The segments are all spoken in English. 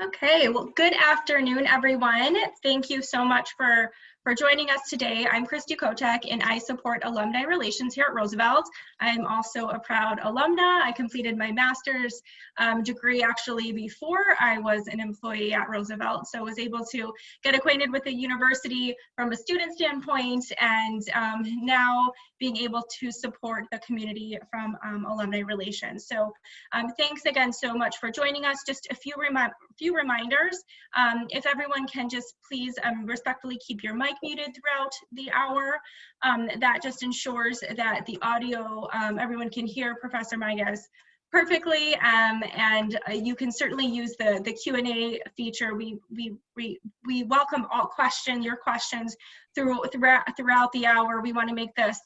Okay, well, good afternoon, everyone. Thank you so much for joining us today. I'm Christy Kotek, and I support alumni relations here at Roosevelt. I'm also a proud alumna. I completed my master's degree actually before I was an employee at Roosevelt, so I was able to get acquainted with the university from a student standpoint, and now being able to support the community from alumni relations. So thanks again so much for joining us. Just a few reminders. If everyone can just please respectfully keep your mic muted throughout the hour. That just ensures that the audio, everyone can hear Professor Migacz perfectly, and you can certainly use the Q&A feature. We welcome all your questions throughout the hour. We want to make this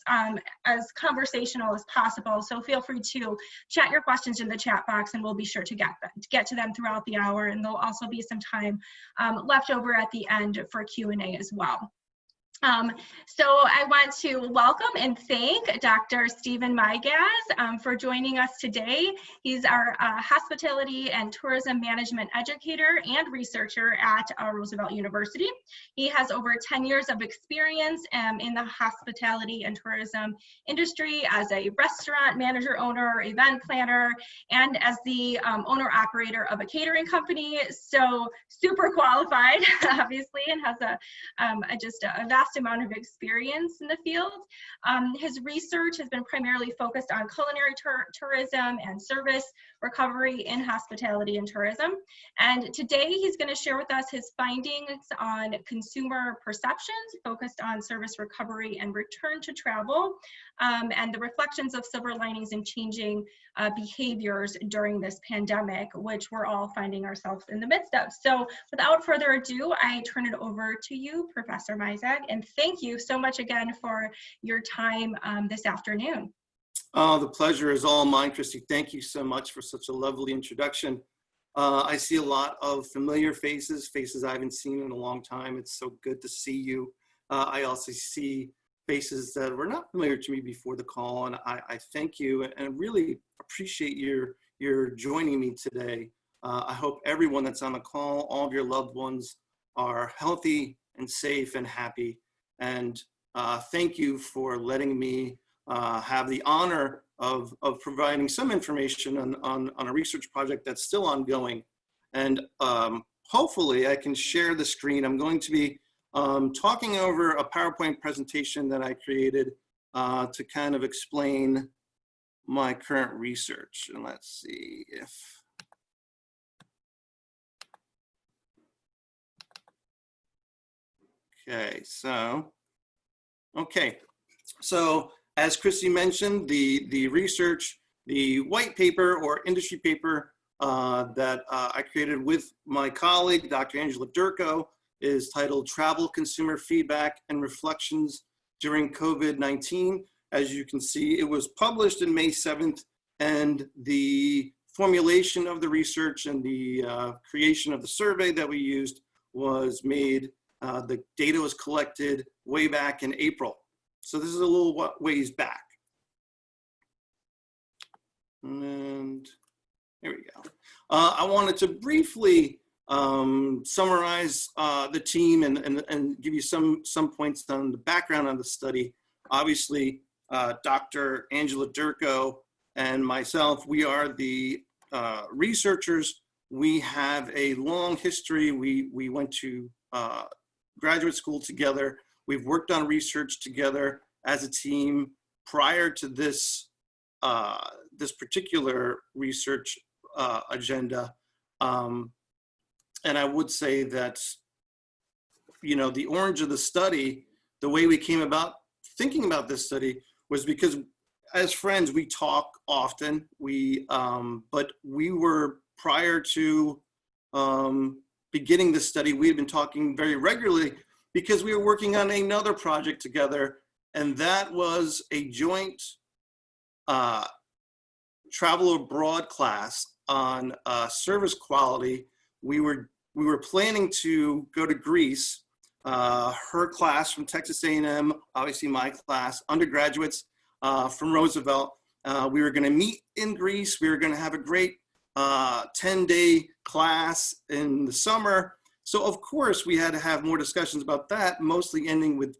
as conversational as possible, so feel free to chat your questions in the chat box, and we'll be sure to get to them throughout the hour, and there'll also be some time left over at the end for Q&A as well. So I want to welcome and thank Dr. Stephen Migacz for joining us today. He's our hospitality and tourism management educator and researcher at Roosevelt University. He has over 10 years of experience in the hospitality and tourism industry as a restaurant manager, owner, event planner, and as the owner-operator of a catering company. So super qualified, obviously, and has just a vast amount of experience in the field. His research has been primarily focused on culinary tourism and service recovery in hospitality and tourism. And today he's going to share with us his findings on consumer perceptions focused on service recovery and return to travel, and the reflections of silver linings and changing behaviors during this pandemic, which we're all finding ourselves in the midst of. So without further ado, I turn it over to you, Professor Migacz, and thank you so much again for your time this afternoon. Oh, the pleasure is all mine, Christy. Thank you so much for such a lovely introduction. I see a lot of familiar faces I haven't seen in a long time. It's so good to see you. I also see faces that were not familiar to me before the call, and I thank you and really appreciate your joining me today. I hope everyone that's on the call, all of your loved ones, are healthy and safe and happy. And thank you for letting me have the honor of providing some information on a research project that's still ongoing. And hopefully I can share the screen. I'm going to be talking over a PowerPoint presentation that I created to kind of explain my current research. And let's see if... Okay, so as Christy mentioned, the research, the white paper or industry paper that I created with my colleague, Dr. Angela Durko, is titled Travel Consumer Feedback and Reflections During COVID-19. As you can see, it was published in May 7th, and the formulation of the research and the creation of the survey that we used was made. The data was collected way back in April. So this is a little ways back. And here we go. I wanted to briefly summarize the team and give you some points on the background on the study. Obviously, Dr. Angela Durko and myself, we are the researchers. We have a long history. We went to graduate school together. We've worked on research together as a team prior to this this particular research agenda. And I would say that, you know, the orange of the study, the way we came about thinking about this study was because as friends, we talk often. But we were, prior to beginning this study, we had been talking very regularly because we were working on another project together, and that was a joint travel abroad class on service quality. We were planning to go to Greece. Her class from Texas A&M, obviously my class, undergraduates from Roosevelt. We were going to meet in Greece. We were going to have a great 10-day class in the summer. So of course we had to have more discussions about that, mostly ending with,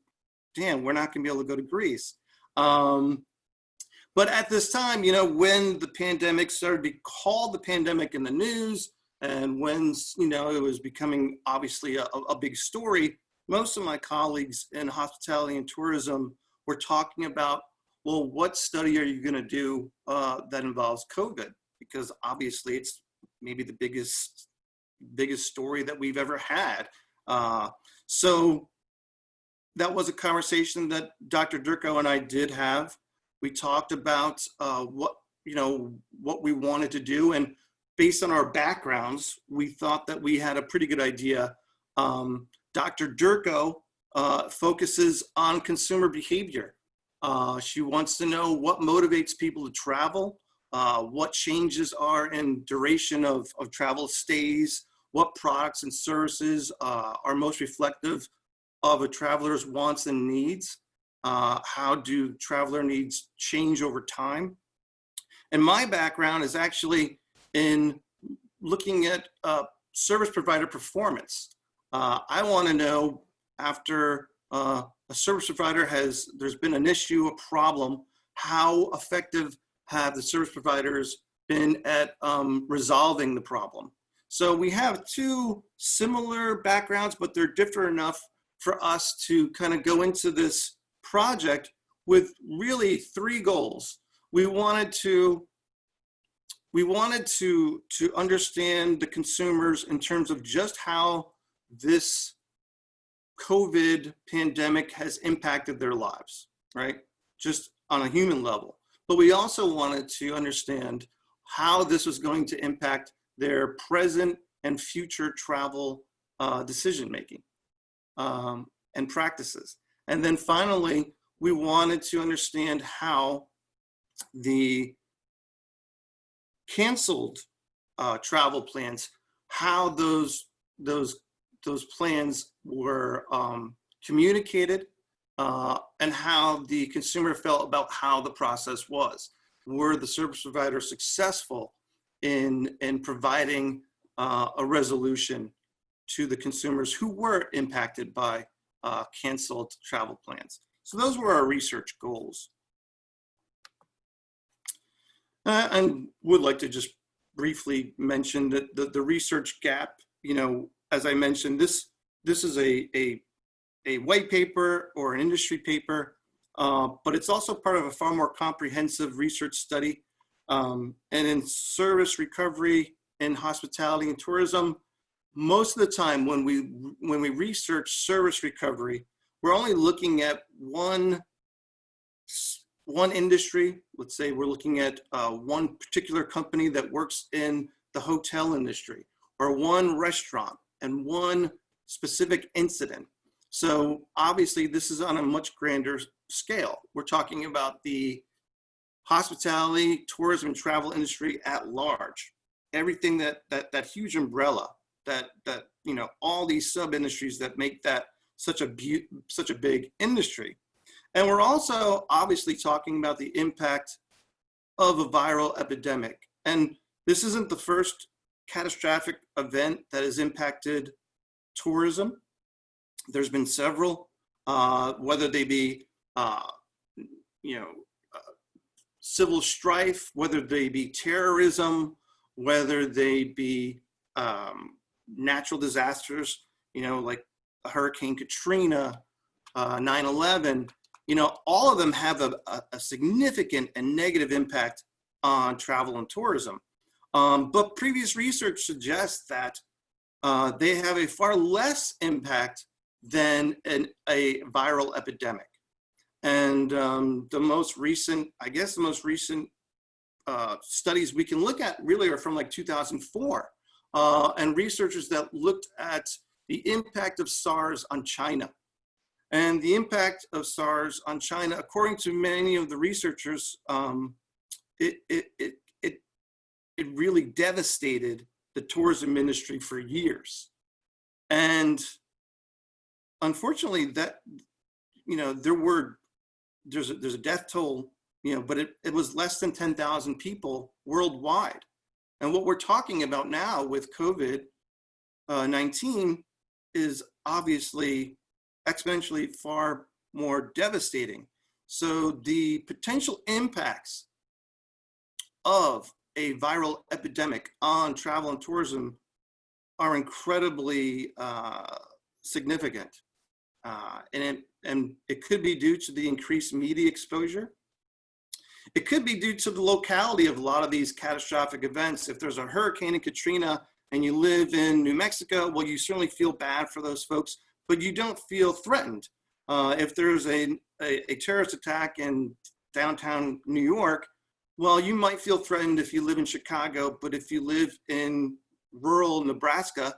damn, we're not gonna be able to go to Greece. But at this time, when the pandemic started to be called the pandemic in the news, and when, it was becoming obviously a big story, most of my colleagues in hospitality and tourism were talking about, well, what study are you going to do that involves COVID? Because obviously it's maybe the biggest story that we've ever had. So that was a conversation that Dr. Durko and I did have. We talked about what we wanted to do, and based on our backgrounds, we thought that we had a pretty good idea. Dr. Durko focuses on consumer behavior. She wants to know what motivates people to travel, what changes are in duration of travel stays, what products and services are most reflective of a traveler's wants and needs, how do traveler needs change over time. And my background is actually in looking at service provider performance. I want to know, after a service provider there's been an issue, a problem, how effective have the service providers been at resolving the problem? So we have two similar backgrounds, but they're different enough for us to kind of go into this project with really three goals. We wanted to understand the consumers in terms of just how this COVID pandemic has impacted their lives, right? Just on a human level. But we also wanted to understand how this was going to impact their present and future travel decision-making and practices. And then finally, we wanted to understand how the canceled travel plans, how those plans were communicated, and how the consumer felt about how the process was. Were the service providers successful in providing a resolution to the consumers who were impacted by canceled travel plans? So those were our research goals. And would like to just briefly mention that the research gap, as I mentioned, this is a white paper or an industry paper, but it's also part of a far more comprehensive research study. And in service recovery in hospitality and tourism, most of the time when we research service recovery, we're only looking at one industry. Let's say we're looking at one particular company that works in the hotel industry, or one restaurant and one specific incident. So obviously this is on a much grander scale. We're talking about the hospitality, tourism, and travel industry at large. Everything that huge umbrella, that all these sub-industries that make that such a big industry. And we're also obviously talking about the impact of a viral epidemic. And this isn't the first catastrophic event that has impacted tourism. There's been several, whether they be, civil strife, whether they be terrorism, whether they be natural disasters, like Hurricane Katrina, 9/11. All of them have a significant and negative impact on travel and tourism. But previous research suggests that they have a far less impact than a viral epidemic. And the most recent studies we can look at really are from like 2004. And researchers that looked at the impact of SARS on China. And the impact of SARS on China, according to many of the researchers, it really devastated the tourism industry for years. And unfortunately, that there's a death toll, but it was less than 10,000 people worldwide. And what we're talking about now with COVID-19 is obviously exponentially far more devastating. So the potential impacts of a viral epidemic on travel and tourism are incredibly significant. And it could be due to the increased media exposure. It could be due to the locality of a lot of these catastrophic events. If there's a hurricane in Katrina and you live in New Mexico, well, you certainly feel bad for those folks, but you don't feel threatened. If there's a terrorist attack in downtown New York, well, you might feel threatened if you live in Chicago, but if you live in rural Nebraska,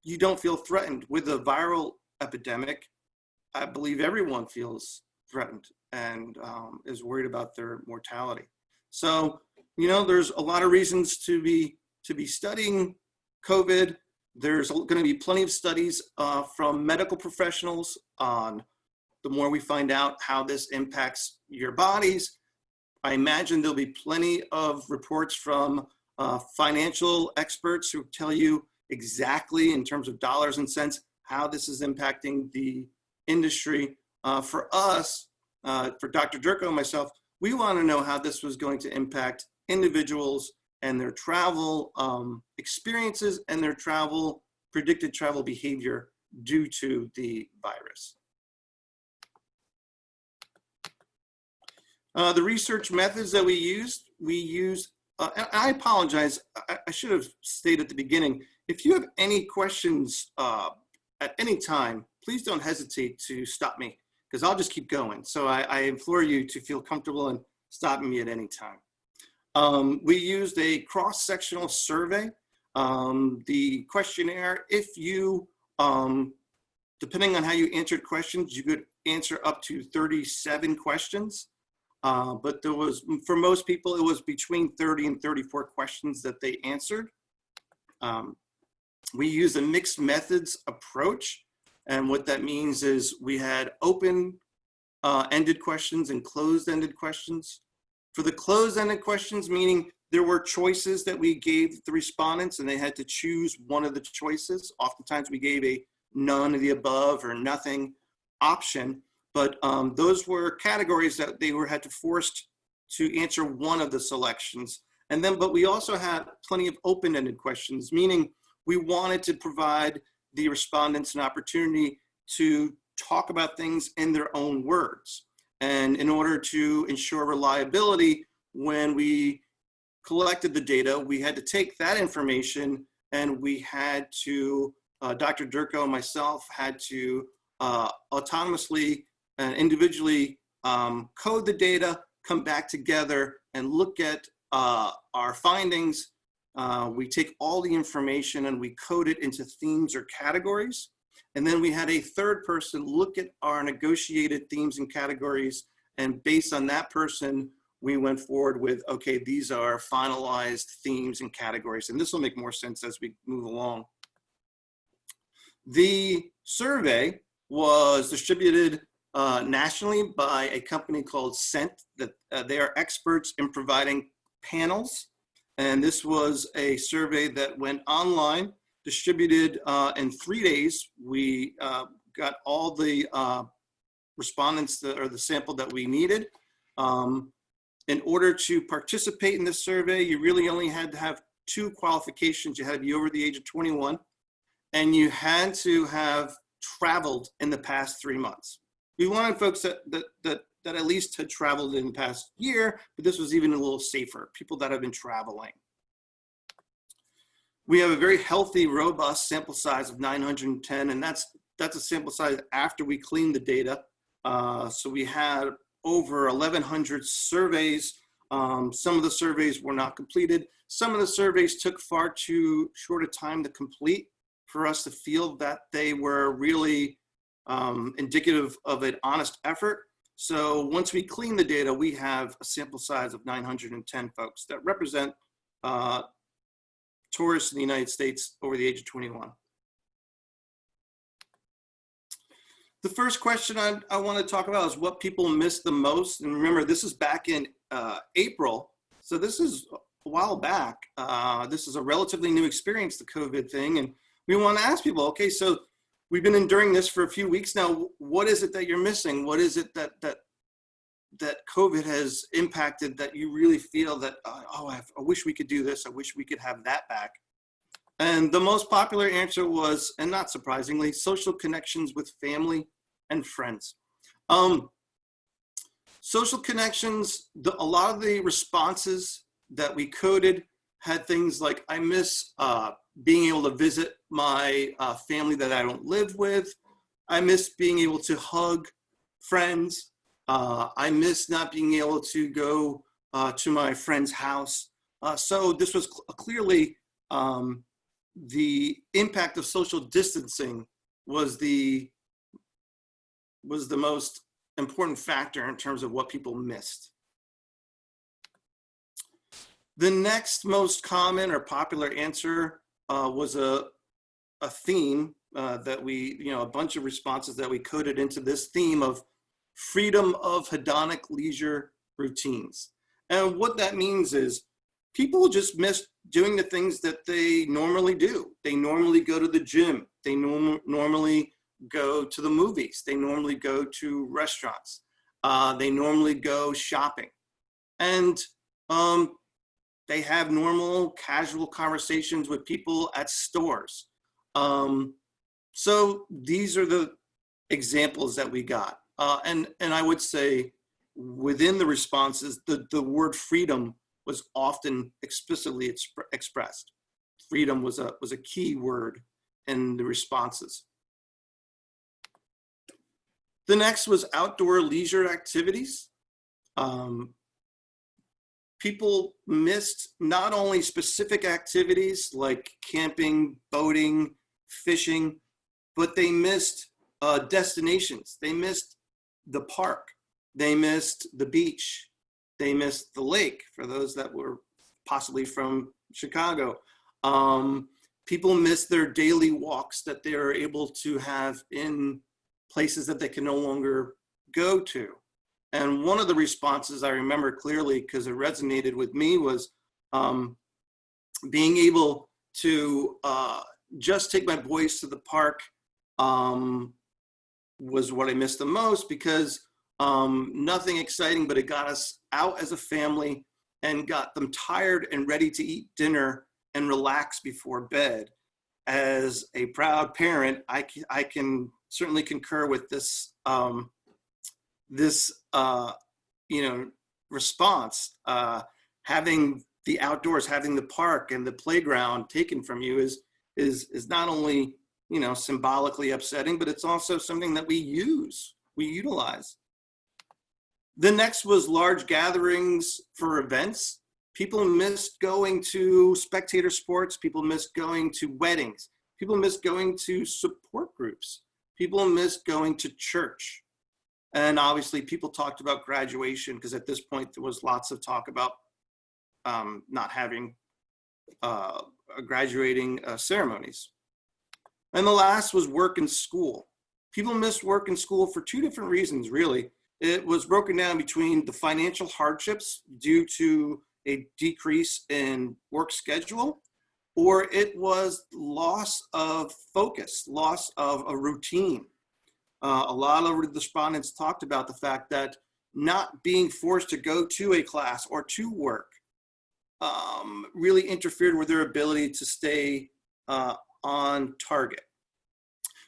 you don't feel threatened. With a viral epidemic, I believe everyone feels threatened and is worried about their mortality. So, you know, there's a lot of reasons to be studying COVID. There's going to be plenty of studies from medical professionals on the more we find out how this impacts your bodies. I imagine there'll be plenty of reports from financial experts who tell you exactly in terms of dollars and cents how this is impacting the industry. For us, for Dr. Durko and myself, we want to know how this was going to impact individuals and their travel experiences and their predicted travel behavior due to the virus. The research methods that we used, and I apologize, I should have stated at the beginning, if you have any questions at any time, please don't hesitate to stop me, because I'll just keep going. So I implore you to feel comfortable in stopping me at any time. We used a cross-sectional survey. The questionnaire, if you, depending on how you answered questions, you could answer up to 37 questions. But there was, for most people, it was between 30 and 34 questions that they answered. We used a mixed methods approach. And what that means is we had open-ended questions and closed-ended questions. For the closed-ended questions, meaning there were choices that we gave the respondents and they had to choose one of the choices. Oftentimes we gave a none of the above or nothing option, but those were categories that they had to forced to answer one of the selections. And then, but we also had plenty of open-ended questions, meaning we wanted to provide the respondents an opportunity to talk about things in their own words. And in order to ensure reliability, when we collected the data, we had to take that information and we had to, Dr. Durko and myself had to autonomously and individually code the data, come back together and look at our findings. We take all the information and we code it into themes or categories. And then we had a third person look at our negotiated themes and categories. And based on that person, we went forward with, okay, these are finalized themes and categories. And this will make more sense as we move along. The survey was distributed nationally by a company called Scent. That they are experts in providing panels. And this was a survey that went online, distributed in 3 days. We got all the respondents or the sample that we needed. In order to participate in this survey, you really only had to have 2 qualifications. You had to be over the age of 21, and you had to have traveled in the past 3 months. We wanted folks that at least had traveled in the past year, but this was even a little safer, people that have been traveling. We have a very healthy, robust sample size of 910, and that's a sample size after we cleaned the data. So we had over 1,100 surveys. Some of the surveys were not completed. Some of the surveys took far too short a time to complete for us to feel that they were really indicative of an honest effort. So once we clean the data, we have a sample size of 910 folks that represent tourists in the United States over the age of 21. The first question I want to talk about is what people miss the most. And remember, this is back in April. So this is a while back. This is a relatively new experience, the COVID thing, and we want to ask people, okay, so we've been enduring this for a few weeks now. What is it that you're missing? What is it that COVID has impacted that you really feel that, I wish we could do this. I wish we could have that back. And the most popular answer was, and not surprisingly, social connections with family and friends. Social connections, a lot of the responses that we coded had things like, I miss being able to visit my family that I don't live with. I miss being able to hug friends. I miss not being able to go to my friend's house. So this was clearly the impact of social distancing was the most important factor in terms of what people missed. The next most common or popular answer was a theme that we, a bunch of responses that we coded into this theme of freedom of hedonic leisure routines. And what that means is people just miss doing the things that they normally do. They normally go to the gym. They normally go to the movies. They normally go to restaurants. They normally go shopping. And they have normal casual conversations with people at stores. So these are the examples that we got. And I would say within the responses, the word freedom was often explicitly expressed. Freedom was a key word in the responses. The next was outdoor leisure activities. People missed not only specific activities like camping, boating, fishing, but they missed destinations. They missed the park. They missed the beach. They missed the lake, for those that were possibly from Chicago. People missed their daily walks that they are able to have in places that they can no longer go to. And one of the responses I remember clearly, because it resonated with me, was being able to just take my boys to the park was what I missed the most, because nothing exciting, but it got us out as a family and got them tired and ready to eat dinner and relax before bed. As a proud parent, I can certainly concur with this response. Having the outdoors, having the park and the playground taken from you is not only symbolically upsetting, but it's also something that we utilize. The next was large gatherings for events. People missed going to spectator sports. People missed going to weddings. People missed going to support groups. People missed going to church. And obviously people talked about graduation, because at this point there was lots of talk about not having graduating ceremonies. And the last was work and school. People missed work and school for two different reasons, really. It was broken down between the financial hardships due to a decrease in work schedule, or it was loss of focus, loss of a routine. A lot of the respondents talked about the fact that not being forced to go to a class or to work really interfered with their ability to stay on target.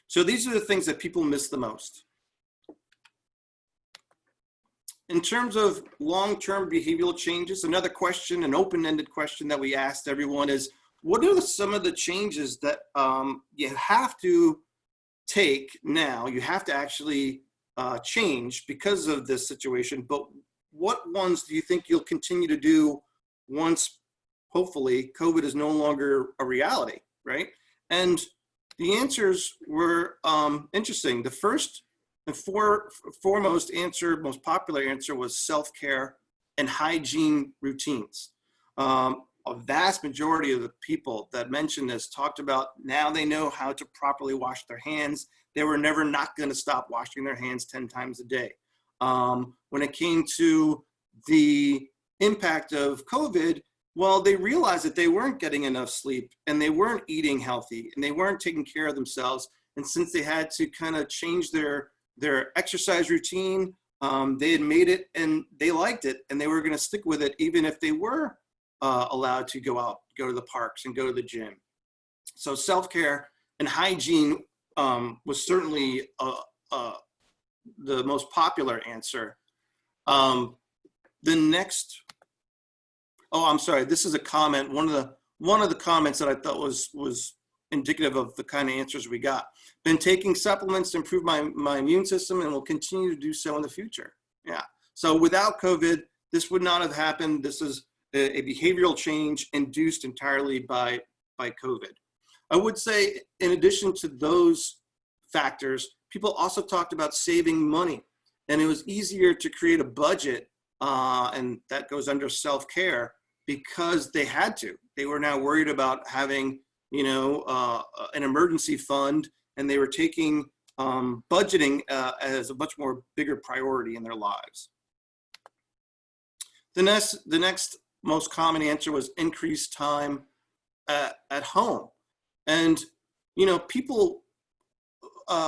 So these are the things that people miss the most. In terms of long-term behavioral changes, another question, an open-ended question that we asked everyone is, what are some of the changes that you have to take now? You have to actually change because of this situation, but what ones do you think you'll continue to do once, hopefully, COVID is no longer a reality, right? And the answers were interesting. The first and foremost answer, most popular answer, was self-care and hygiene routines. A vast majority of the people that mentioned this talked about now they know how to properly wash their hands. They were never not going to stop washing their hands 10 times a day. When it came to the impact of COVID, Well, they realized that they weren't getting enough sleep and they weren't eating healthy and they weren't taking care of themselves. And since they had to kind of change their exercise routine, they had made it and they liked it and they were going to stick with it even if they were allowed to go out, go to the parks and go to the gym. So self-care and hygiene was certainly the most popular answer. The next, I'm sorry, this is a comment. One of the comments that I thought was indicative of the kind of answers we got. Been taking supplements to improve my immune system and will continue to do so in the future. Yeah. So without COVID, this would not have happened. This is a behavioral change induced entirely by COVID. I would say, in addition to those factors, people also talked about saving money, and it was easier to create a budget, and that goes under self-care because they had to. They were now worried about having, an emergency fund, and they were taking budgeting as a much more bigger priority in their lives. The next most common answer was increased time at home. And, people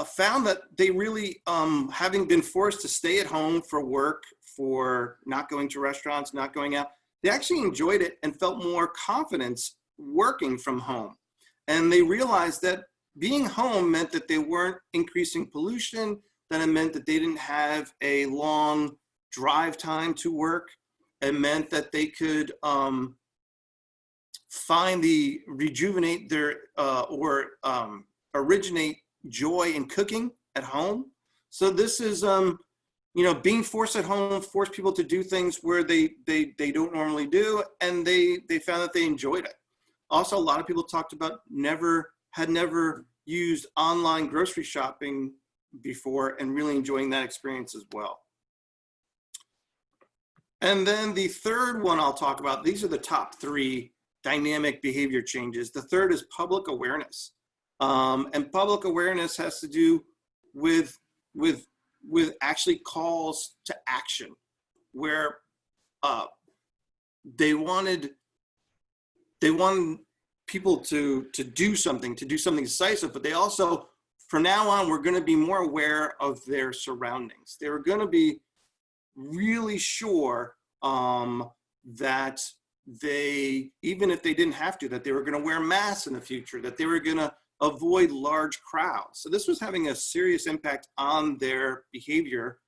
found that they really, having been forced to stay at home for work, for not going to restaurants, not going out, they actually enjoyed it and felt more confidence working from home. And they realized that being home meant that they weren't increasing pollution, that it meant that they didn't have a long drive time to work. It meant that they could rejuvenate their originate joy in cooking at home. So this is being forced at home forced people to do things where they don't normally do, and they found that they enjoyed it. Also, a lot of people talked about had never used online grocery shopping before and really enjoying that experience as well. And then the third one I'll talk about, these are the top three dynamic behavior changes. The third is public awareness. And public awareness has to do with actually calls to action, where they wanted people to do something decisive, but they also, from now on, were going to be more aware of their surroundings. They were going to be really sure that they, even if they didn't have to, that they were going to wear masks in the future, that they were going to avoid large crowds. So this was having a serious impact on their behavior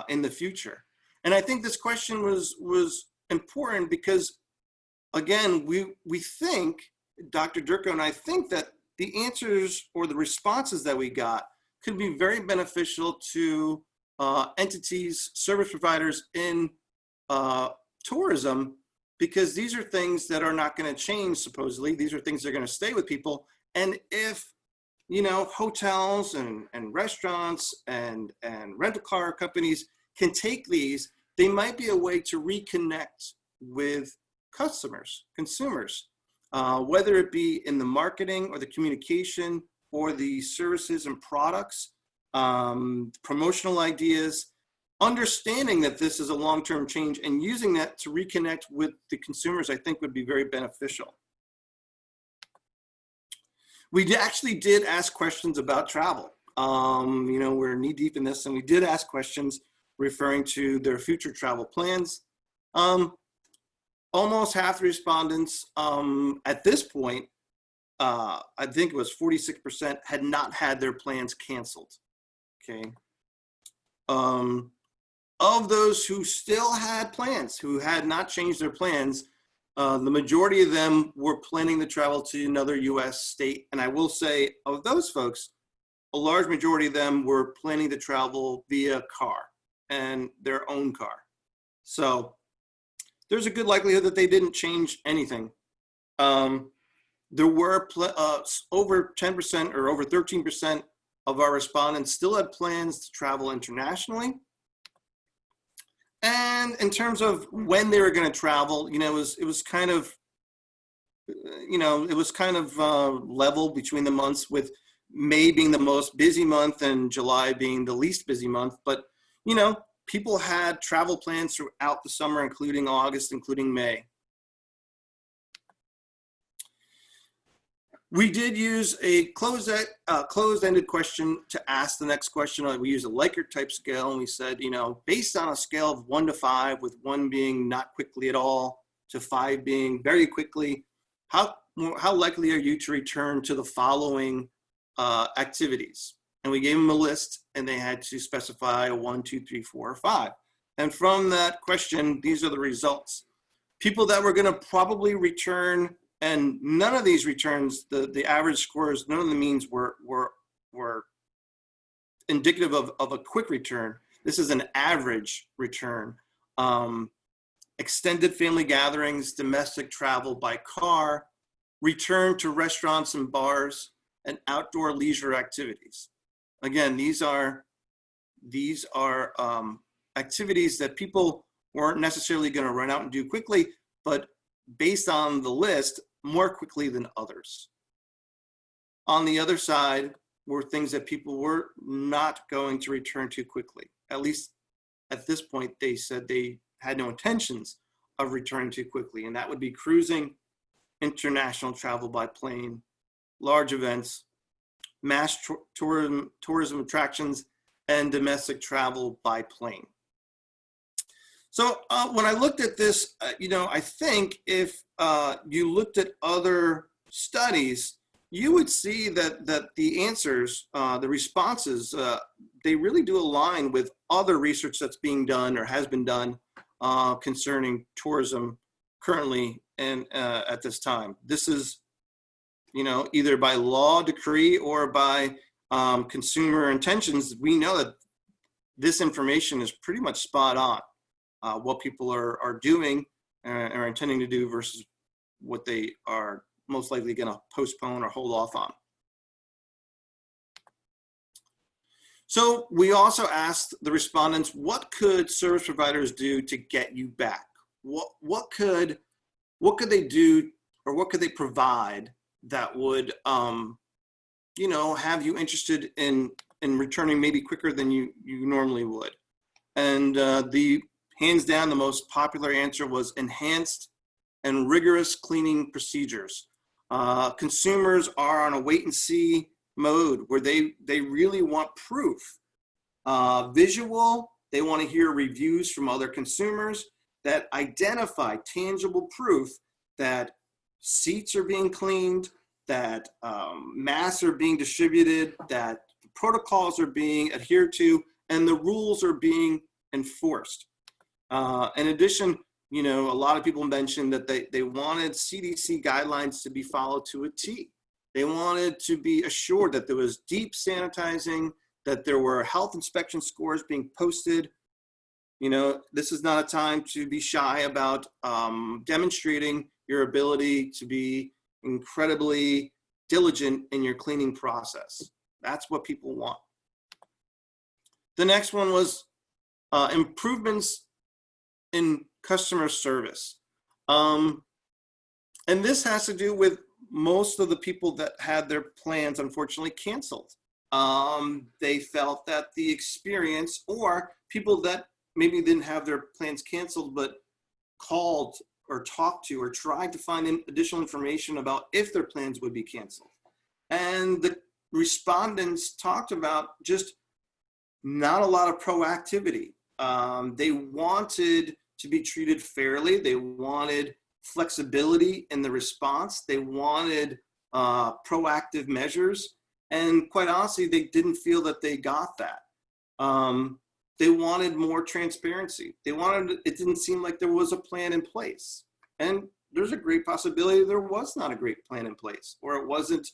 in the future. And I think this question was important because, again, we think, Dr. Durko and I think that the answers or the responses that we got could be very beneficial to entities, service providers in tourism, because these are things that are not going to change, supposedly. These are things that are going to stay with people. And if, hotels and restaurants and rental car companies can take these, they might be a way to reconnect with consumers, whether it be in the marketing or the communication or the services and products, promotional ideas, understanding that this is a long-term change and using that to reconnect with the consumers, I think would be very beneficial. We actually did ask questions about travel. We're knee deep in this, and we did ask questions referring to their future travel plans. Almost half the respondents at this point, I think it was 46%, had not had their plans canceled. Okay. Of those who still had plans, who had not changed their plans, the majority of them were planning to travel to another US state. And I will say, of those folks, a large majority of them were planning to travel via car and their own car. So there's a good likelihood that they didn't change anything. There were over 10% or over 13% of our respondents still had plans to travel internationally. And in terms of when they were going to travel, it was kind of level between the months, with May being the most busy month and July being the least busy month. But, people had travel plans throughout the summer, including August, including May. We did use a closed-ended question to ask the next question. We used a Likert type scale, and we said, you know, based on a scale of 1 to 5, with 1 being not quickly at all to 5 being very quickly, how likely are you to return to the following activities? And we gave them a list, and they had to specify a 1, 2, 3, 4, or 5. And from that question, these are the results. People that were going to probably return, and none of these returns, the average scores, none of the means were indicative of a quick return. This is an average return. Extended family gatherings, domestic travel by car, return to restaurants and bars, and outdoor leisure activities. Again, these are activities that people weren't necessarily going to run out and do quickly, but based on the list, more quickly than others. On the other side were things that people were not going to return to quickly. At least at this point, they said they had no intentions of returning to quickly, and that would be cruising, international travel by plane, large events, mass tourism attractions, and domestic travel by plane. So when I looked at this, you know, I think if you looked at other studies, you would see that the answers, the responses, they really do align with other research that's being done or has been done concerning tourism currently and at this time. This is, you know, either by law, decree, or by consumer intentions. We know that this information is pretty much spot on. What people are doing or intending to do versus what they are most likely going to postpone or hold off on. So we also asked the respondents, what could service providers do to get you back? What could they do, or what could they provide that would you know, have you interested in returning maybe quicker than you normally would? And the hands down, the most popular answer was enhanced and rigorous cleaning procedures. Consumers are on a wait and see mode where they really want proof. Visual, they want to hear reviews from other consumers that identify tangible proof that seats are being cleaned, that masks are being distributed, that protocols are being adhered to, and the rules are being enforced. In addition, you know, a lot of people mentioned that they wanted CDC guidelines to be followed to a T. They wanted to be assured that there was deep sanitizing, that there were health inspection scores being posted. You know, this is not a time to be shy about demonstrating your ability to be incredibly diligent in your cleaning process. That's what people want. The next one was improvements in customer service. And this has to do with most of the people that had their plans unfortunately canceled. They felt that the experience, or people that maybe didn't have their plans canceled but called or talked to or tried to find additional information about if their plans would be canceled. And the respondents talked about just not a lot of proactivity. They wanted to be treated fairly. They wanted flexibility in the response. They wanted proactive measures. And quite honestly, they didn't feel that they got that. They wanted more transparency. It didn't seem like there was a plan in place. And there's a great possibility there was not a great plan in place, or it wasn't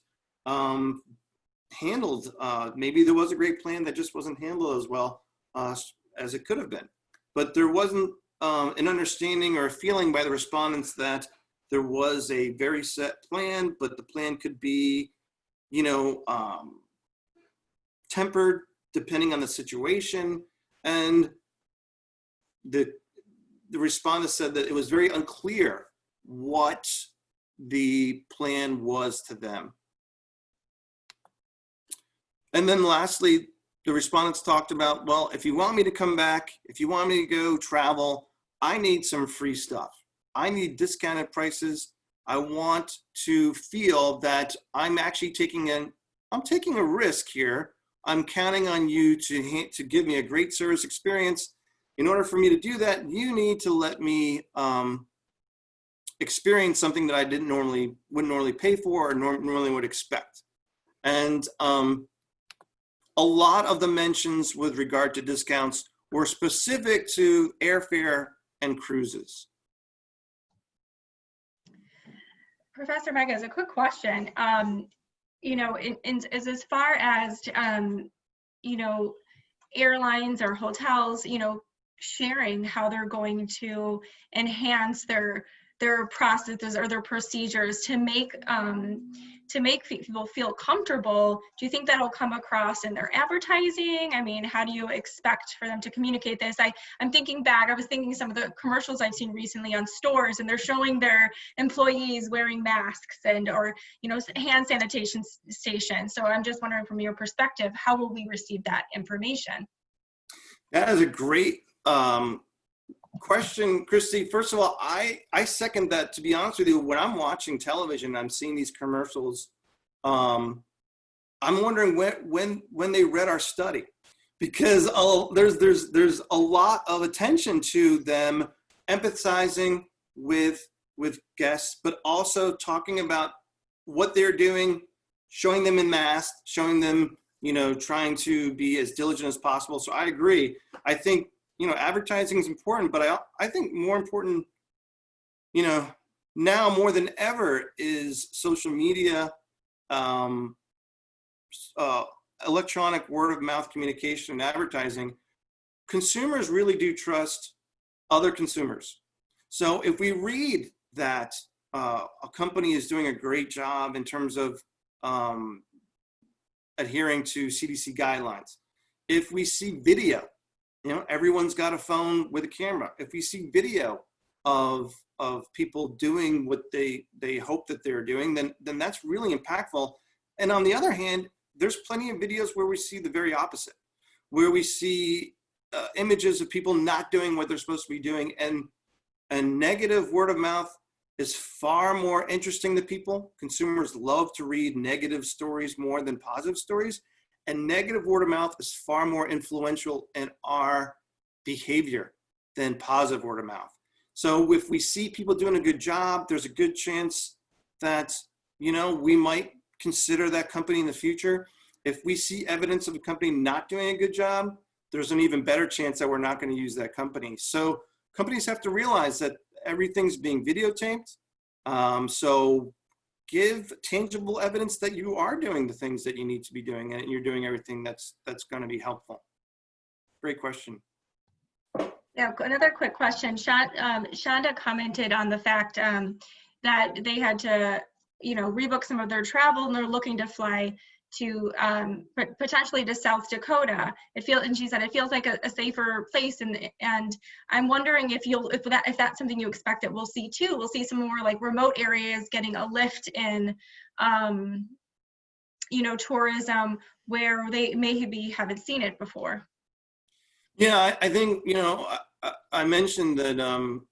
handled. Maybe there was a great plan that just wasn't handled as well as it could have been. But there wasn't an understanding or a feeling by the respondents that there was a very set plan, but the plan could be, you know, tempered depending on the situation. And the respondents said that it was very unclear what the plan was to them. And then lastly, the respondents talked about, well, if you want me to come back, if you want me to go travel, I need some free stuff. I need discounted prices. I want to feel that I'm actually taking a risk here. I'm counting on you to give me a great service experience. In order for me to do that, you need to let me experience something that I wouldn't normally pay for or normally would expect. And a lot of the mentions with regard to discounts were specific to airfare and cruises. Professor Migacz, a quick question. You know, as far as, you know, airlines or hotels, you know, sharing how they're going to enhance their processes or their procedures to make people feel comfortable, do you think that'll come across in their advertising? I mean, how do you expect for them to communicate this? I'm thinking back, I was thinking some of the commercials I've seen recently on stores, and they're showing their employees wearing masks or, you know, hand sanitation stations. So I'm just wondering, from your perspective, how will we receive that information? That is a great question, Christy. First of all, I second that. To be honest with you, when I'm watching television, I'm seeing these commercials. I'm wondering when they read our study, because there's a lot of attention to them empathizing with guests, but also talking about what they're doing, showing them in masks, showing them, you know, trying to be as diligent as possible. So I agree. I think, you know, advertising is important, but I think more important, you know, now more than ever is social media, electronic word of mouth communication and advertising. Consumers really do trust other consumers. So if we read that a company is doing a great job in terms of adhering to CDC guidelines, if we see video, you know, everyone's got a phone with a camera. If we see video of people doing what they hope that they're doing, then that's really impactful. And on the other hand, there's plenty of videos where we see the very opposite, where we see images of people not doing what they're supposed to be doing. And negative word of mouth is far more interesting to people. Consumers love to read negative stories more than positive stories. And negative word of mouth is far more influential in our behavior than positive word of mouth. So if we see people doing a good job, there's a good chance that, you know, we might consider that company in the future. If we see evidence of a company not doing a good job, there's an even better chance that we're not going to use that company. So companies have to realize that everything's being videotaped. So give tangible evidence that you are doing the things that you need to be doing, and you're doing everything that's going to be helpful. Great question. Yeah, another quick question. Shonda commented on the fact that they had to, you know, rebook some of their travel, and they're looking to fly to potentially to South Dakota. And she said it feels like a safer place, and I'm wondering if that's something you expect that we'll see too. We'll see some more like remote areas getting a lift in, you know, tourism where they maybe haven't seen it before. Yeah, I think, you know, I mentioned that,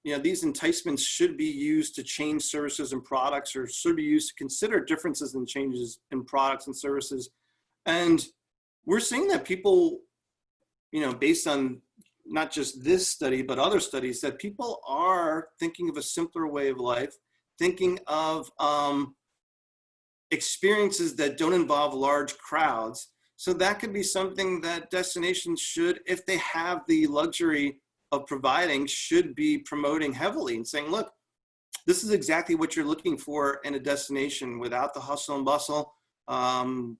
you know, these enticements should be used to change services and products, or should be used to consider differences and changes in products and services. And we're seeing that people, you know, based on not just this study, but other studies, that people are thinking of a simpler way of life, thinking of experiences that don't involve large crowds. So that could be something that destinations should, if they have the luxury of providing, should be promoting heavily and saying, look, this is exactly what you're looking for in a destination without the hustle and bustle.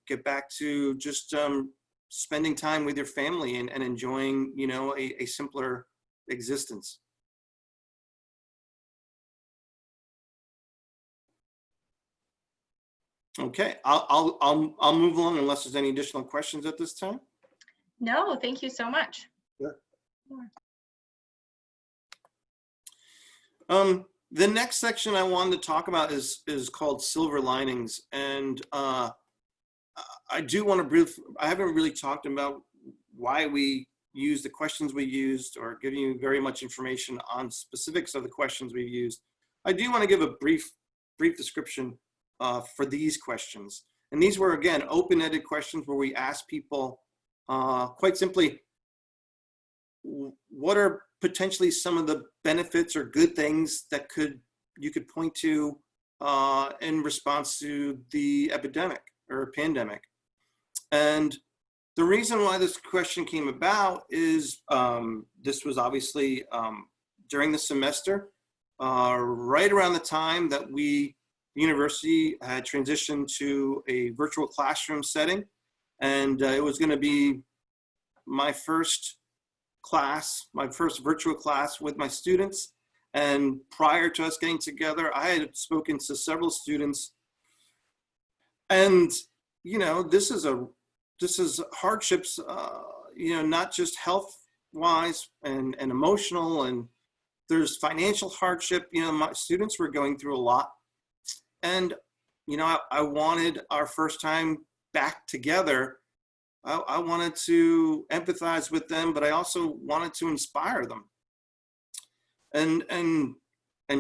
Get back to just spending time with your family and enjoying, you know, a simpler existence. Okay, I'll move along unless there's any additional questions at this time. No, thank you so much. Sure. The next section I wanted to talk about is called silver linings, and I do want to I haven't really talked about why we used the questions we used, or giving you very much information on specifics of the questions we've used. I do want to give a brief brief description for these questions. And these were, again, open-ended questions where we asked people quite simply, what are potentially some of the benefits or good things that you could point to in response to the epidemic or pandemic? And the reason why this question came about is this was obviously during the semester, right around the time that the university had transitioned to a virtual classroom setting. And it was going to be my first virtual class with my students. And prior to us getting together, I had spoken to several students. And, you know, this is hardships, you know, not just health wise and emotional, and there's financial hardship. You know, my students were going through a lot. And, you know, I wanted our first time back together. I wanted to empathize with them, but I also wanted to inspire them and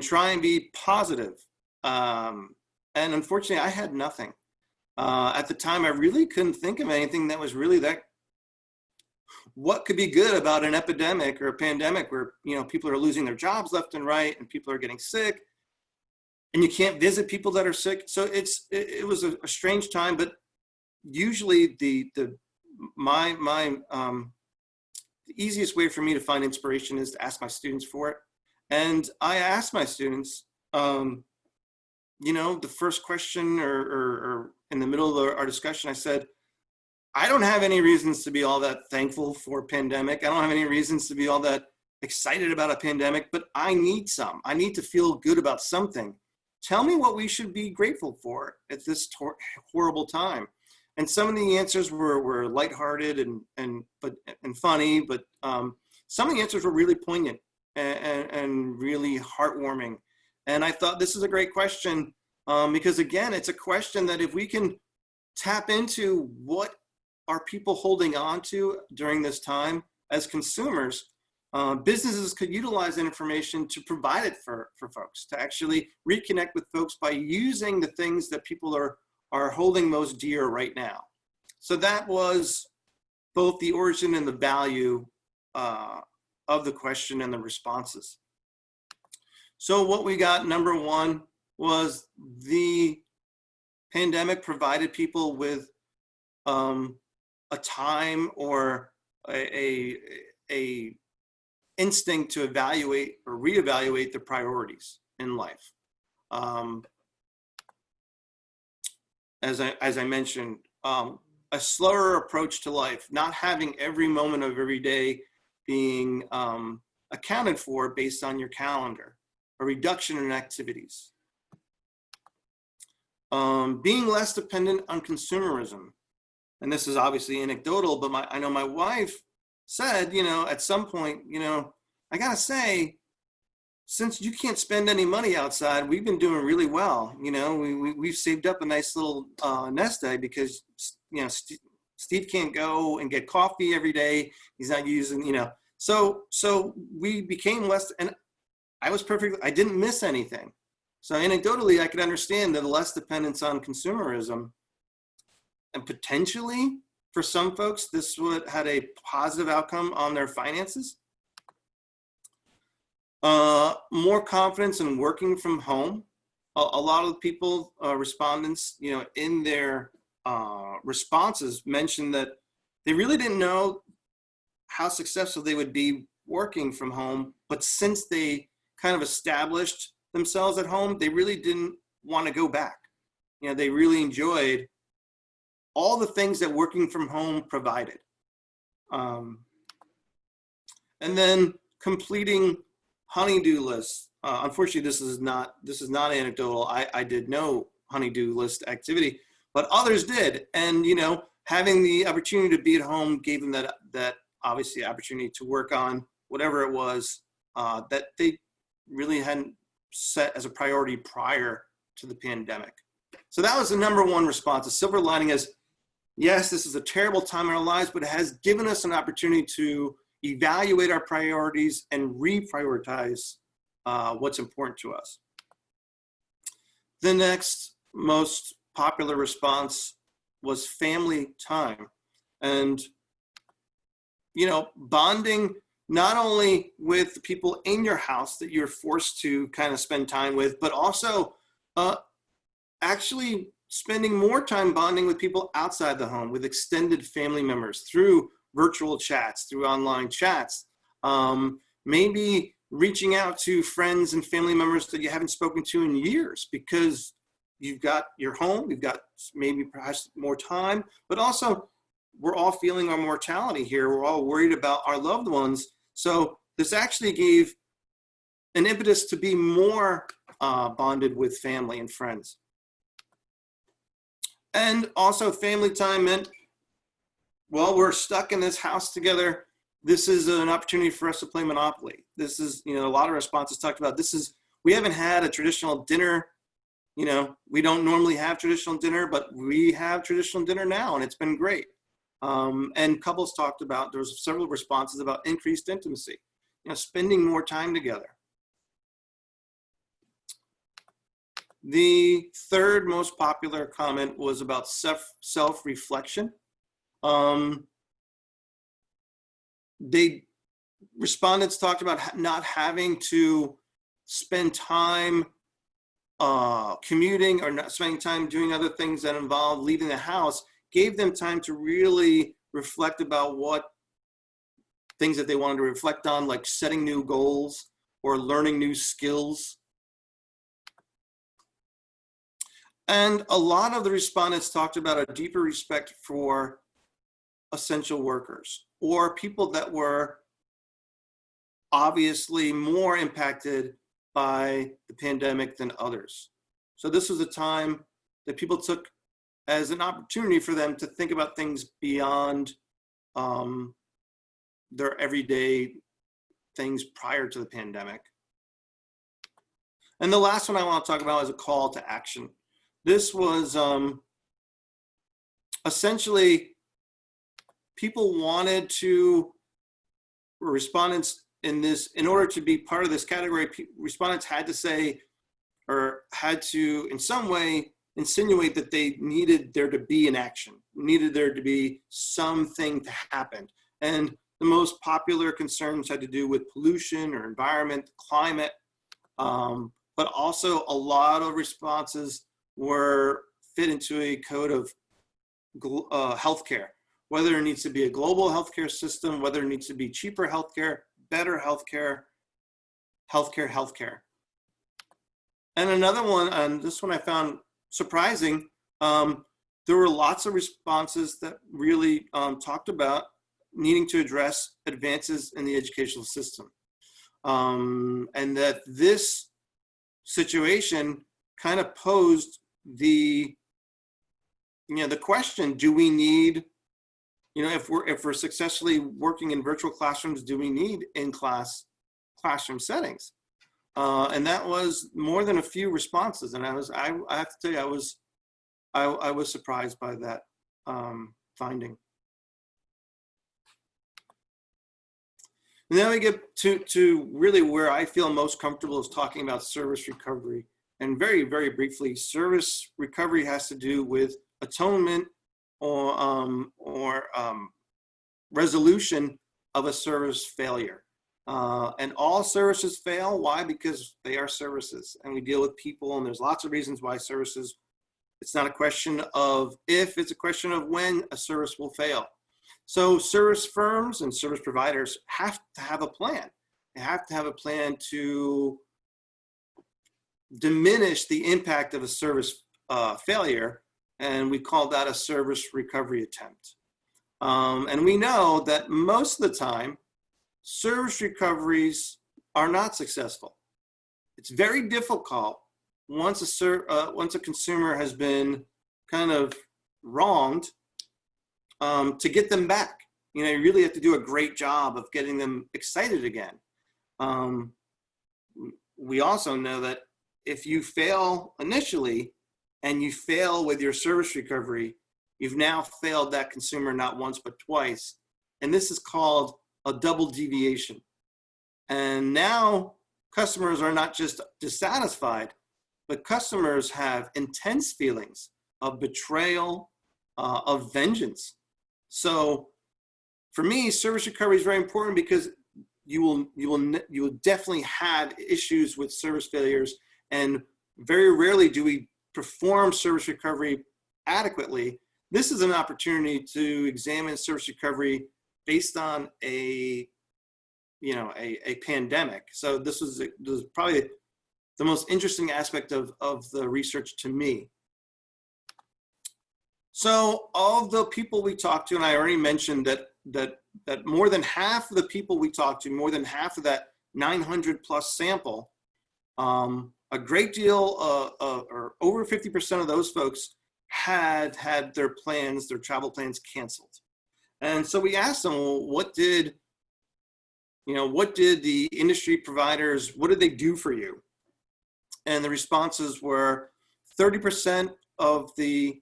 try and be positive. And unfortunately, I had nothing. At the time, I really couldn't think of anything that was really what could be good about an epidemic or a pandemic where, you know, people are losing their jobs left and right and people are getting sick and you can't visit people that are sick. So it was a strange time, but usually the easiest way for me to find inspiration is to ask my students for it. And I asked my students, you know, the first question or in the middle of our discussion, I said, I don't have any reasons to be all that thankful for a pandemic. I don't have any reasons to be all that excited about a pandemic, but I need some. I need to feel good about something. Tell me what we should be grateful for at this horrible time. And some of the answers were lighthearted and funny, but some of the answers were really poignant and really heartwarming. And I thought this is a great question because, again, it's a question that if we can tap into what are people holding on to during this time as consumers, businesses could utilize that information to provide it for folks, to actually reconnect with folks by using the things that people are holding most dear right now. So that was both the origin and the value of the question and the responses. So what we got, number one, was the pandemic provided people with a time or a instinct to evaluate or reevaluate their priorities in life. As I mentioned, a slower approach to life, not having every moment of every day being accounted for based on your calendar, a reduction in activities. Being less dependent on consumerism. And this is obviously anecdotal, but I know my wife said, you know, at some point, you know, I gotta say, since you can't spend any money outside, we've been doing really well. You know, we've saved up a nice little nest egg because, you know, Steve can't go and get coffee every day. He's not using, you know, so we became less, and I didn't miss anything. So anecdotally, I could understand the less dependence on consumerism, and potentially for some folks, this had a positive outcome on their finances. More confidence in working from home. A lot of people, respondents, you know, in their responses mentioned that they really didn't know how successful they would be working from home, but since they kind of established themselves at home, they really didn't want to go back. You know, they really enjoyed all the things that working from home provided. And then completing honey-do lists. Unfortunately, this is not anecdotal. I did no honey-do list activity, but others did. And, you know, having the opportunity to be at home gave them that obviously opportunity to work on whatever it was that they really hadn't set as a priority prior to the pandemic. So that was the number one response. The silver lining is, yes, this is a terrible time in our lives, but it has given us an opportunity to evaluate our priorities and reprioritize what's important to us. The next most popular response was family time. And, you know, bonding not only with the people in your house that you're forced to kind of spend time with, but also actually spending more time bonding with people outside the home, with extended family members through virtual chats, through online chats. Maybe reaching out to friends and family members that you haven't spoken to in years because you've got your home, you've got maybe perhaps more time, but also we're all feeling our mortality here. We're all worried about our loved ones. So this actually gave an impetus to be more bonded with family and friends. And also family time meant, well, we're stuck in this house together. This is an opportunity for us to play Monopoly. This is, you know, a lot of responses talked about this is, we haven't had a traditional dinner. You know, we don't normally have traditional dinner, but we have traditional dinner now, and it's been great. And couples talked about, there was several responses about increased intimacy, you know, spending more time together. The third most popular comment was about self-reflection. Respondents talked about not having to spend time commuting or not spending time doing other things that involve leaving the house, gave them time to really reflect about what things that they wanted to reflect on, like setting new goals or learning new skills. And a lot of the respondents talked about a deeper respect for essential workers or people that were obviously more impacted by the pandemic than others. So this was a time that people took as an opportunity for them to think about things beyond their everyday things prior to the pandemic. And the last one I want to talk about is a call to action. This was essentially people wanted to, respondents in this, in order to be part of this category, respondents had to say, or had to in some way insinuate that they needed there to be an action, needed there to be something to happen. And the most popular concerns had to do with pollution or environment, climate, but also a lot of responses were fit into a code of healthcare, whether there needs to be a global healthcare system, whether it needs to be cheaper healthcare, better healthcare. And another one, and this one I found surprising, there were lots of responses that really talked about needing to address advances in the educational system. And that this situation kind of posed the question, do we need, if we're successfully working in virtual classrooms, do we need classroom settings? And that was more than a few responses. And I have to tell you, I was surprised by that finding. And then we get to really where I feel most comfortable is talking about service recovery. And very, very briefly, service recovery has to do with atonement or resolution of a service failure. And all services fail. Why? Because they are services, and we deal with people, and there's lots of reasons why services, it's not a question of if, it's a question of when a service will fail. So service firms and service providers have to have a plan. They have to have a plan to diminish the impact of a service failure, and we call that a service recovery attempt. And we know that most of the time, service recoveries are not successful. It's very difficult once a consumer has been kind of wronged to get them back. You really have to do a great job of getting them excited again. We also know that if you fail initially and you fail with your service recovery, you've now failed that consumer not once but twice. And this is called a double deviation. And now customers are not just dissatisfied, but customers have intense feelings of betrayal, of vengeance. So for me, service recovery is very important because you will definitely have issues with service failures, and very rarely do we perform service recovery adequately. This is an opportunity to examine service recovery based on a pandemic. So this was probably the most interesting aspect of the research to me. So of the people we talked to, and I already mentioned that more than half of the people we talked to, more than half of that 900 plus sample, a great deal, or over 50% of those folks had their travel plans canceled. And so we asked them, well, what did the industry providers, what did they do for you? And the responses were 30% of the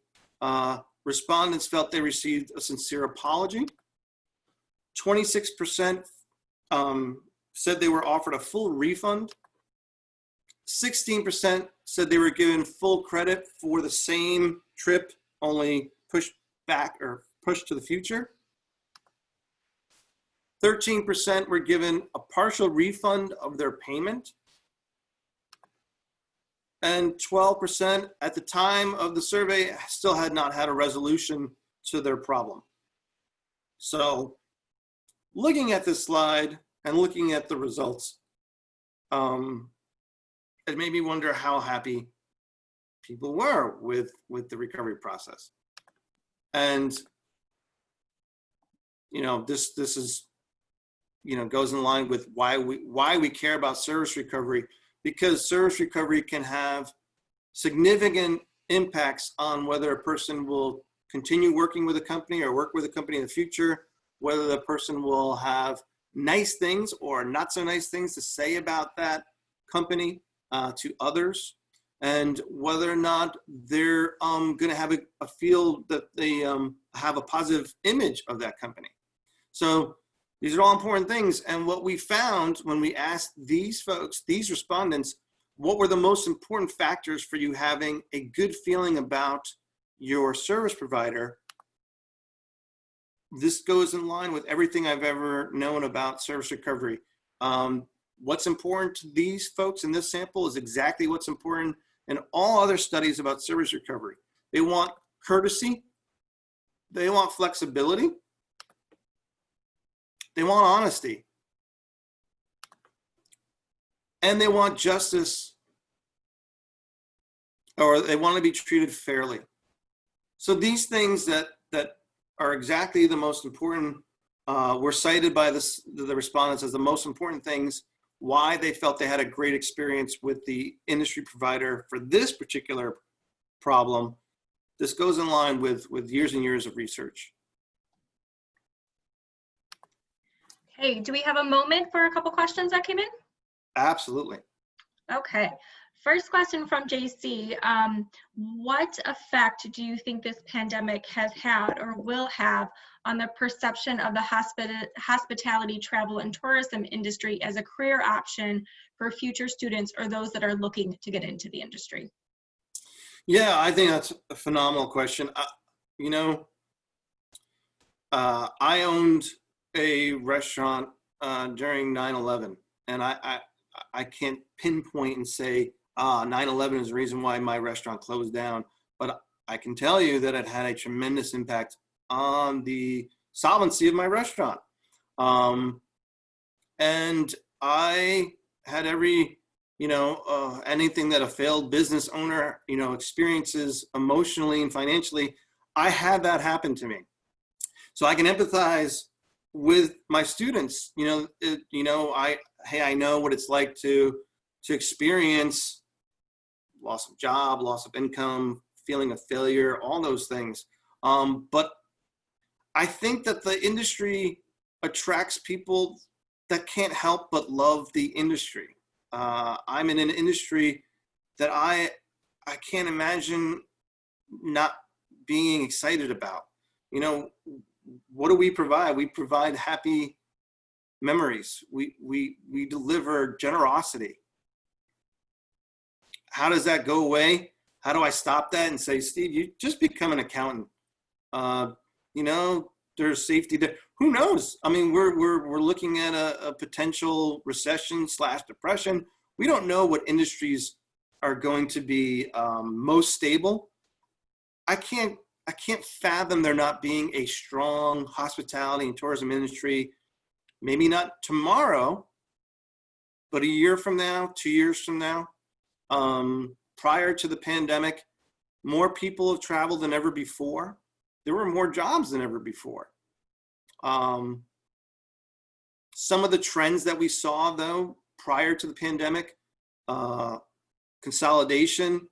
respondents felt they received a sincere apology. 26% said they were offered a full refund. 16% said they were given full credit for the same trip, only pushed back or pushed to the future. 13% were given a partial refund of their payment. And 12% at the time of the survey still had not had a resolution to their problem. So looking at this slide and looking at the results, it made me wonder how happy people were with the recovery process. And, this is, goes in line with why we care about service recovery, because service recovery can have significant impacts on whether a person will continue working with a company or work with a company in the future, whether the person will have nice things or not so nice things to say about that company to others, and whether or not they're going to have a feel that they have a positive image of that company. So these are all important things. And what we found when we asked these folks, these respondents, what were the most important factors for you having a good feeling about your service provider? This goes in line with everything I've ever known about service recovery. What's important to these folks in this sample is exactly what's important in all other studies about service recovery. They want courtesy, they want flexibility, they want honesty, and they want justice, or they want to be treated fairly. So these things that are exactly the most important were cited by the respondents as the most important things, why they felt they had a great experience with the industry provider for this particular problem. This goes in line with years and years of research. Hey, do we have a moment for a couple questions that came in? Absolutely. Okay. First question from JC. What effect do you think this pandemic has had or will have on the perception of the hospitality, travel, and tourism industry as a career option for future students or those that are looking to get into the industry? Yeah, I think that's a phenomenal question. I owned a restaurant during 9/11, and I can't pinpoint and say 9/11 is the reason why my restaurant closed down, but I can tell you that it had a tremendous impact on the solvency of my restaurant. And I had every, anything that a failed business owner, experiences emotionally and financially, I had that happen to me. So I can empathize with my students. I know what it's like to experience loss of job, loss of income, feeling of failure, all those things. But I think that the industry attracts people that can't help but love the industry. I'm in an industry that I can't imagine not being excited about. What do we provide? We provide happy memories. We deliver generosity. how does that go away? How do I stop that and say, Steve, you just become an accountant? You know, there's safety there. Who knows? I mean, we're looking at a potential recession / depression. We don't know what industries are going to be most stable. I can't fathom there not being a strong hospitality and tourism industry. Maybe not tomorrow, but a year from now, 2 years from now. Prior to the pandemic, more people have traveled than ever before. There were more jobs than ever before. Some of the trends that we saw, though, prior to the pandemic, consolidation,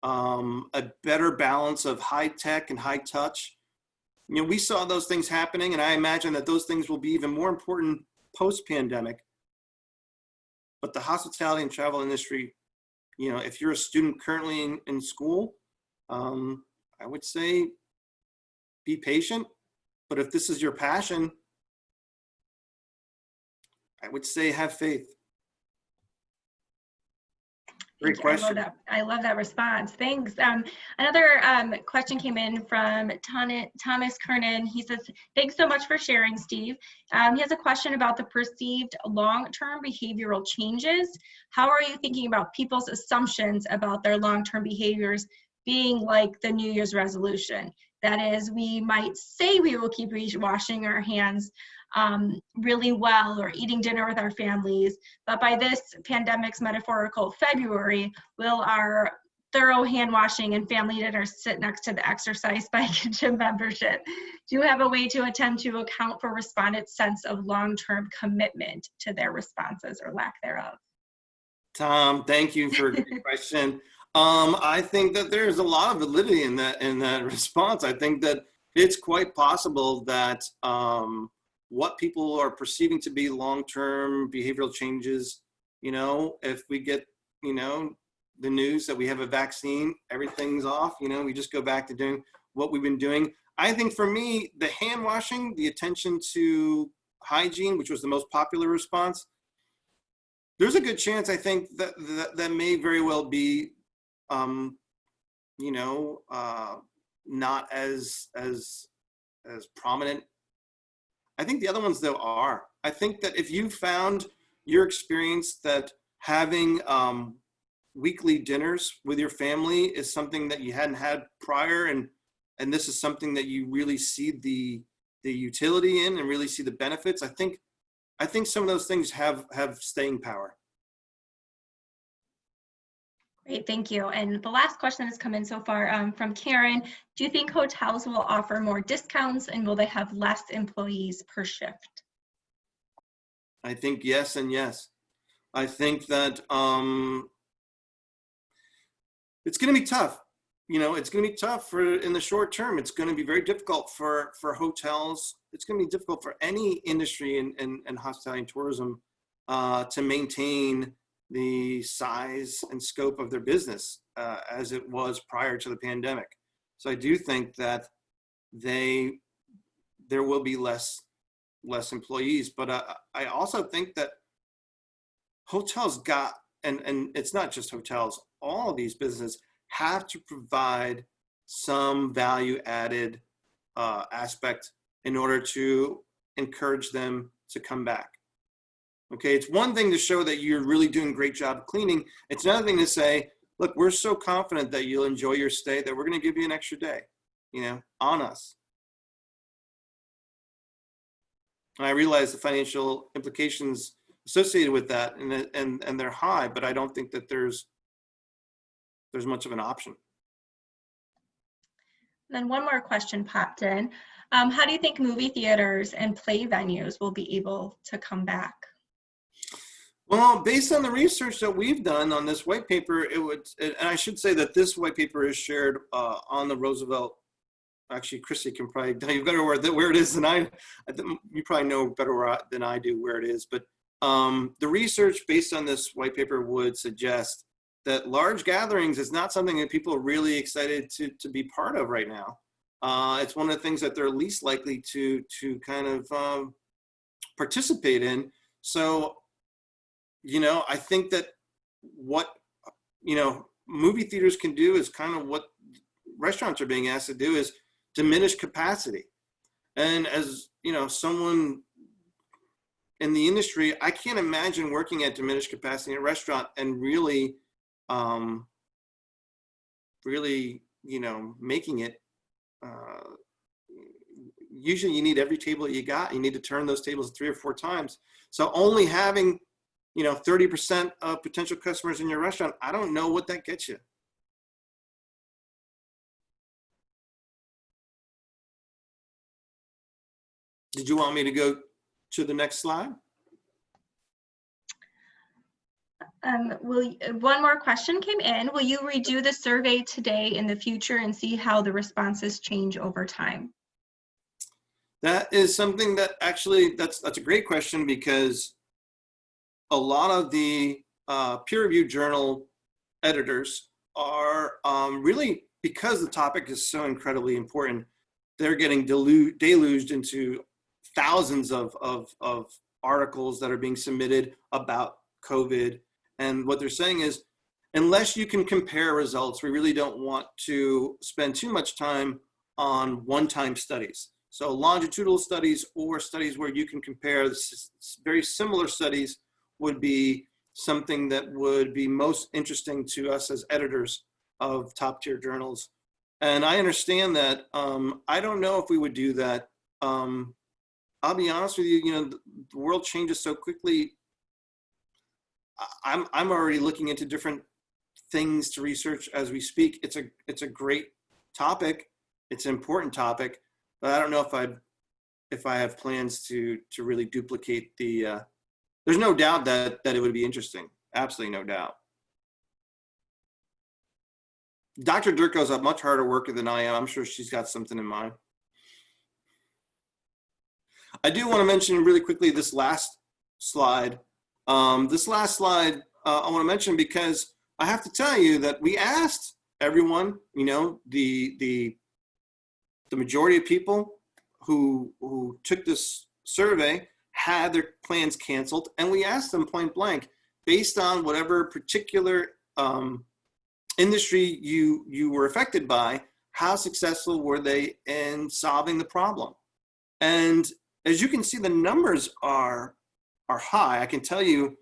a better balance of high tech and high touch. You know, we saw those things happening, and I imagine that those things will be even more important post-pandemic. But the hospitality and travel industry, you know, if you're a student currently in school, I would say be patient. But if this is your passion, I would say have faith. Great question. I love that response. Thanks. Another question came in from Thomas Kernan. He says, thanks so much for sharing, Steve. He has a question about the perceived long-term behavioral changes. How are you thinking about people's assumptions about their long-term behaviors being like the New Year's resolution? That is, we might say we will keep washing our hands really well or eating dinner with our families, but by this pandemic's metaphorical February, will our thorough hand washing and family dinner sit next to the exercise bike and gym membership? Do you have a way to attempt to account for respondents' sense of long-term commitment to their responses or lack thereof? Tom, thank you for the question. I think that there's a lot of validity in that response. I think that it's quite possible that what people are perceiving to be long-term behavioral changes, you know, if we get, you know, the news that we have a vaccine, everything's off, you know, we just go back to doing what we've been doing. I think for me, the hand washing, the attention to hygiene, which was the most popular response, there's a good chance, I think, that may very well be, you know, not as prominent. I think the other ones, though, are. I think that if you found your experience that having weekly dinners with your family is something that you hadn't had prior, and this is something that you really see the utility in and really see the benefits, I think some of those things have staying power. Great, thank you. And the last question that has come in so far from Karen, do you think hotels will offer more discounts and will they have less employees per shift? I think yes and yes. I think that it's going to be tough. You know, it's going to be tough in the short term. It's going to be very difficult for hotels. It's going to be difficult for any industry in hospitality and tourism to maintain the size and scope of their business as it was prior to the pandemic. So I do think that there will be less employees, but I also think that hotels and it's not just hotels, all of these businesses have to provide some value added aspect in order to encourage them to come back. Okay, it's one thing to show that you're really doing a great job of cleaning. It's another thing to say, look, we're so confident that you'll enjoy your stay that we're going to give you an extra day, you know, on us. And I realize the financial implications associated with that, and they're high, but I don't think that there's much of an option. Then one more question popped in. How do you think movie theaters and play venues will be able to come back? Well, based on the research that we've done on this white paper, and I should say that this white paper is shared on the Roosevelt. Actually, Christy can probably tell you better where it is than I you probably know better than I do where it is. But the research based on this white paper would suggest that large gatherings is not something that people are really excited to be part of right now. It's one of the things that they're least likely to kind of participate in. So, you know, I think that what, you know, movie theaters can do is kind of what restaurants are being asked to do, is diminish capacity. And as you know, someone in the industry, I can't imagine working at diminished capacity in a restaurant and really, you know, making it. Usually you need every table that you got. You need to turn those tables 3 or 4 times. So only having, you know, 30% of potential customers in your restaurant, I don't know what that gets you. Did you want me to go to the next slide? One more question came in. Will you redo the survey today in the future and see how the responses change over time? That is something that actually, that's a great question, because a lot of the peer-reviewed journal editors are really, because the topic is so incredibly important, they're getting deluged into thousands of articles that are being submitted about COVID. And what they're saying is, unless you can compare results, we really don't want to spend too much time on one-time studies. So longitudinal studies or studies where you can compare very similar studies would be something that would be most interesting to us as editors of top tier journals. And I understand that. I don't know if we would do that. I'll be honest with you, you know, the world changes so quickly. I'm already looking into different things to research as we speak. It's a great topic. It's an important topic, but I don't know if I have plans to really duplicate the. There's no doubt that it would be interesting. Absolutely no doubt. Dr. Durko's a much harder worker than I am. I'm sure she's got something in mind. I do want to mention really quickly this last slide. This last slide I want to mention because I have to tell you that we asked everyone, you know, the majority of people who took this survey had their plans canceled, and we asked them point blank, based on whatever particular industry you were affected by, how successful were they in solving the problem? And as you can see, the numbers are high. I can tell you,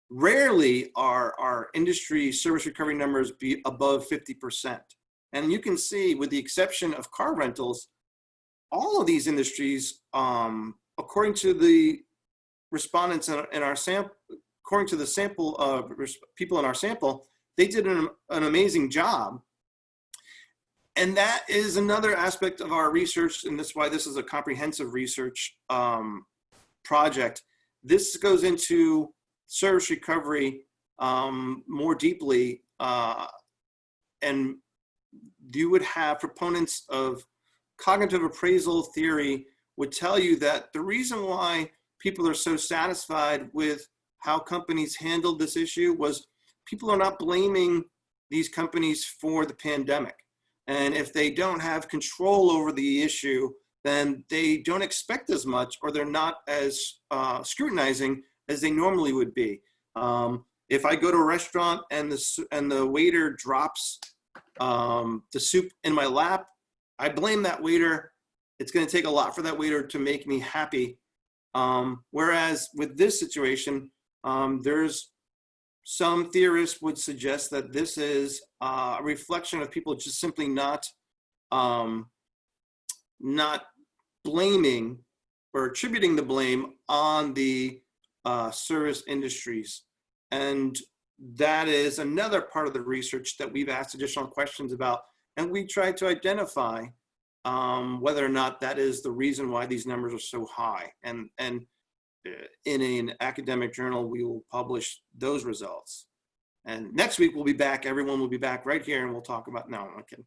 rarely are our industry service recovery numbers be above 50%. And you can see, with the exception of car rentals, all of these industries, according to the respondents in our sample, according to the sample of people in our sample, they did an amazing job. And that is another aspect of our research, and that's why this is a comprehensive research project. This goes into service recovery more deeply, and you would have proponents of cognitive appraisal theory would tell you that the reason why people are so satisfied with how companies handled this issue was people are not blaming these companies for the pandemic. And if they don't have control over the issue, then they don't expect as much, or they're not as scrutinizing as they normally would be. If I go to a restaurant and the waiter drops the soup in my lap, I blame that waiter. It's going to take a lot for that waiter to make me happy. Whereas with this situation, there's some theorists would suggest that this is a reflection of people just simply not blaming or attributing the blame on the service industries. And that is another part of the research that we've asked additional questions about. And we try to identify whether or not that is the reason why these numbers are so high. And in an academic journal, we will publish those results. And next week we'll be back. Everyone will be back right here, and we'll talk about. No, I'm not kidding.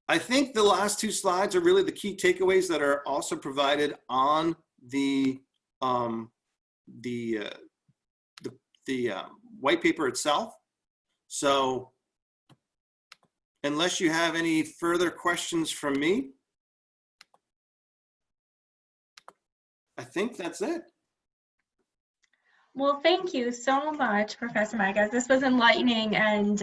I think the last 2 slides are really the key takeaways that are also provided on the white paper itself. So unless you have any further questions from me, I think that's it. Well, thank you so much, Professor Migacz. This was enlightening, and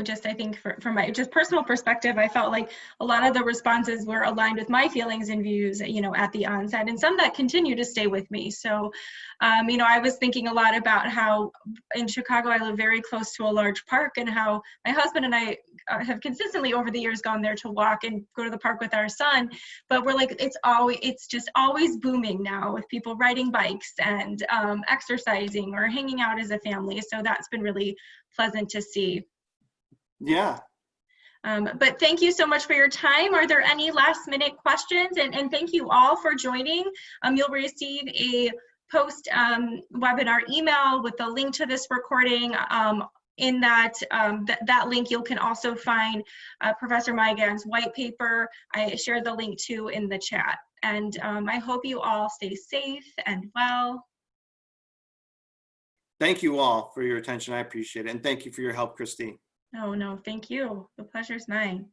just I think from my just personal perspective, I felt like a lot of the responses were aligned with my feelings and views, at the onset, and some that continue to stay with me. So, I was thinking a lot about how in Chicago I live very close to a large park, and how my husband and I have consistently over the years gone there to walk and go to the park with our son. But we're like, it's just always booming now with people riding bikes and exercising or hanging out as a family. So that's been really pleasant to see. Yeah. But thank you so much for your time. Are there any last minute questions? And thank you all for joining. You'll receive a post webinar email with the link to this recording. In that link, you can also find Professor Migacz's white paper. I shared the link to in the chat. And I hope you all stay safe and well. Thank you all for your attention. I appreciate it. And thank you for your help, Christine. No, thank you. The pleasure's mine.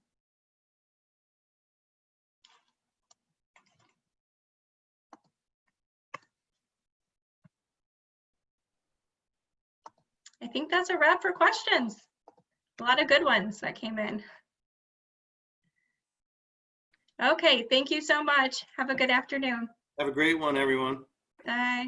I think that's a wrap for questions. A lot of good ones that came in. Okay, thank you so much. Have a good afternoon. Have a great one, everyone. Bye.